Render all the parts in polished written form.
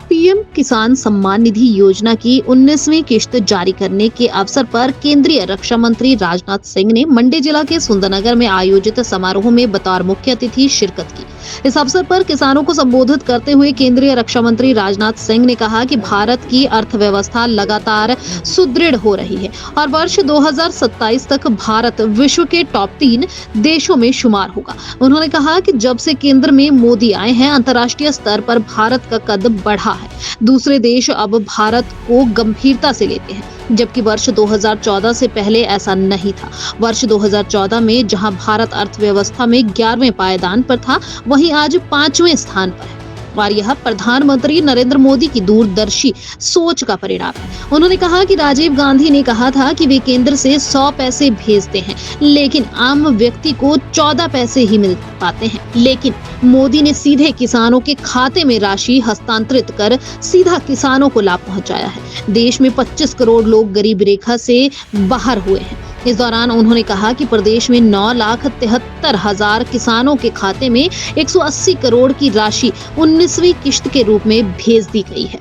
PM किसान सम्मान निधि योजना की 19वीं किश्त जारी करने के अवसर पर केंद्रीय रक्षा मंत्री राजनाथ सिंह ने मंडी जिला के सुंदरनगर में आयोजित समारोह में बतौर मुख्य अतिथि शिरकत की। इस अवसर पर किसानों को संबोधित करते हुए केंद्रीय रक्षा मंत्री राजनाथ सिंह ने कहा कि भारत की अर्थव्यवस्था लगातार सुदृढ़ हो रही है और वर्ष 2027 तक भारत विश्व के टॉप 3 देशों में शुमार होगा। उन्होंने कहा कि जब से केंद्र में मोदी आए हैं, अंतर्राष्ट्रीय स्तर पर भारत का कद बढ़ा है। दूसरे देश अब भारत को गंभीरता से लेते हैं, जबकि वर्ष 2014 से पहले ऐसा नहीं था। वर्ष 2014 में जहां भारत अर्थव्यवस्था में 11वें पायदान पर था, वहीं आज 5वें स्थान पर है और यह प्रधानमंत्री नरेंद्र मोदी की दूरदर्शी सोच का परिणाम है। उन्होंने कहा कि राजीव गांधी ने कहा था कि वे केंद्र से 100 पैसे भेजते हैं, लेकिन आम व्यक्ति को 14 पैसे ही मिल पाते हैं, लेकिन मोदी ने सीधे किसानों के खाते में राशि हस्तांतरित कर सीधा किसानों को लाभ पहुंचाया है। देश में 25 करोड़ लोग गरीबी रेखा से बाहर हुए हैं। इस दौरान उन्होंने कहा कि प्रदेश में 9,73,000 किसानों के खाते में 180 करोड़ की राशि 19वीं किश्त के रूप में भेज दी गई है।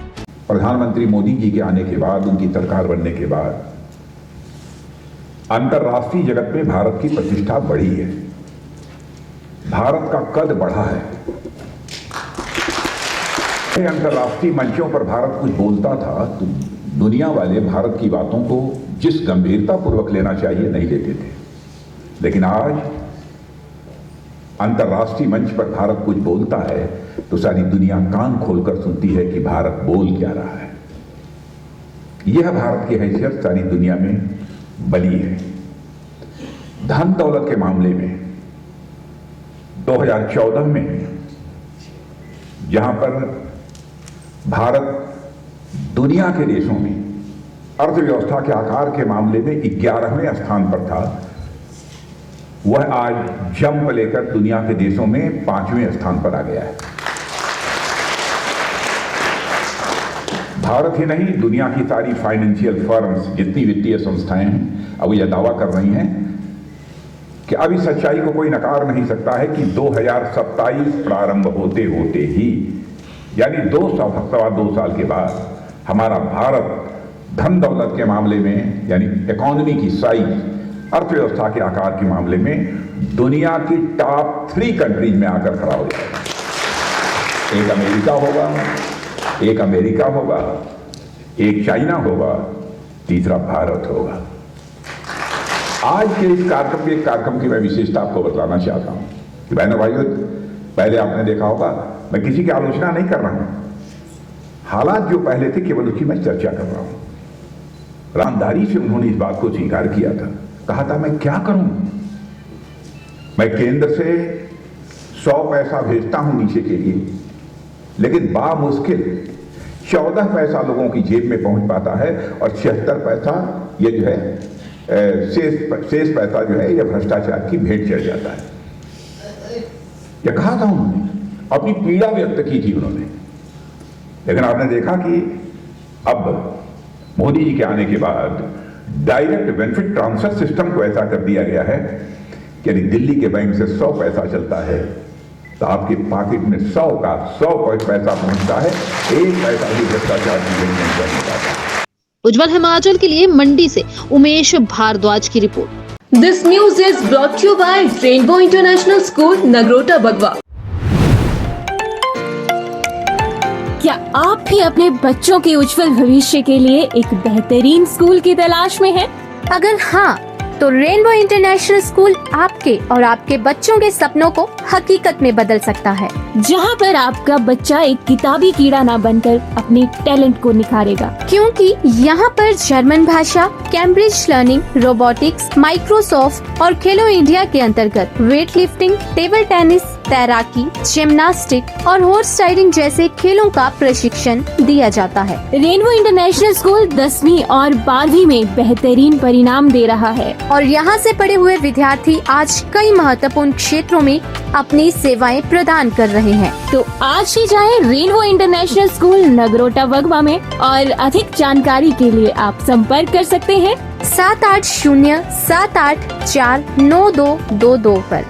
प्रधानमंत्री मोदी जी के आने के बाद, उनकी सरकार बनने के बाद अंतर्राष्ट्रीय जगत में भारत की प्रतिष्ठा बढ़ी है, भारत का कद बढ़ा है। अंतर्राष्ट्रीय मंचों पर भारत कुछ बोलता था तो दुनिया वाले भारत की बातों को जिस गंभीरता पूर्वक लेना चाहिए नहीं लेते थे, लेकिन आज अंतर्राष्ट्रीय मंच पर भारत कुछ बोलता है तो सारी दुनिया कान खोलकर सुनती है कि भारत बोल क्या रहा है। यह भारत की हैसियत सारी दुनिया में बनी है। धन दौलत के मामले में 2014 में जहां पर भारत दुनिया के देशों में अर्थव्यवस्था के आकार के मामले में 11वें स्थान पर था, वह आज जंप लेकर दुनिया के देशों में 5वें स्थान पर आ गया है। भारत ही नहीं, दुनिया की सारी फाइनेंशियल फर्म्स, जितनी वित्तीय संस्थाएं हैं, अब यह दावा कर रही हैं कि अब इस सच्चाई को कोई नकार नहीं सकता है कि 2027 प्रारंभ होते होते ही, यानी 2 साल के बाद, हमारा भारत धन दौलत के मामले में, यानी इकोनॉमी की साइज, अर्थव्यवस्था के आकार के मामले में दुनिया की टॉप 3 कंट्रीज में आकर खड़ा हो जाएगा। एक अमेरिका होगा, एक चाइना होगा, तीसरा भारत होगा। आज के इस कार्यक्रम की मैं विशेषता आपको बतलाना चाहता हूं कि बहनों भाइयों, पहले आपने देखा होगा, मैं किसी की आलोचना नहीं कर रहा हूं, हालात जो पहले थे केवल उसकी मैं चर्चा कर रहा हूं। ईमानदारी से उन्होंने इस बात को स्वीकार किया था, कहा था मैं क्या करूं, मैं केंद्र से 100 पैसा भेजता हूं नीचे के लिए, लेकिन बामुश्किल 14 पैसा लोगों की जेब में पहुंच पाता है और 76 पैसा ये जो है शेष पैसा जो है, यह भ्रष्टाचार की भेंट चढ़ जाता है। यह कहा था उन्होंने, अपनी पीड़ा व्यक्त की थी उन्होंने। लेकिन आपने देखा कि अब मोदी जी के आने के बाद डायरेक्ट बेनिफिट ट्रांसफर सिस्टम को ऐसा कर दिया गया है कि यदि दिल्ली के बैंक से 100 पैसा चलता है तो आपके पॉकेट में 100 पैसा पहुंचता है, 1 पैसा भी भ्रष्टाचार की भेंट नहीं करने पाता। उज्जवल हिमाचल के लिए मंडी से उमेश भारद्वाज की रिपोर्ट। This news is brought you by Rainbow International School, Nagrota, Bagwan. क्या आप भी अपने बच्चों के उज्जवल भविष्य के लिए एक बेहतरीन स्कूल की तलाश में हैं? अगर हाँ, तो रेनबो इंटरनेशनल स्कूल आपके और आपके बच्चों के सपनों को हकीकत में बदल सकता है, जहां पर आपका बच्चा एक किताबी कीड़ा ना बनकर अपने टैलेंट को निखारेगा। क्योंकि यहाँ पर जर्मन भाषा, कैम्ब्रिज लर्निंग, रोबोटिक्स, माइक्रोसॉफ्ट और खेलो इंडिया के अंतर्गत वेट लिफ्टिंग, टेबल टेनिस, तैराकी, जिम्नास्टिक और हॉर्स राइडिंग जैसे खेलों का प्रशिक्षण दिया जाता है। रेनबो इंटरनेशनल स्कूल 10वीं और 12वीं में बेहतरीन परिणाम दे रहा है और यहाँ से पढ़े हुए विद्यार्थी आज कई महत्वपूर्ण क्षेत्रों में अपनी सेवाएं प्रदान कर रहे हैं। तो आज ही जाएं रेनबो इंटरनेशनल स्कूल, नगरोटा, बगवा में और अधिक जानकारी के लिए आप संपर्क कर सकते हैं 78078492222 पर।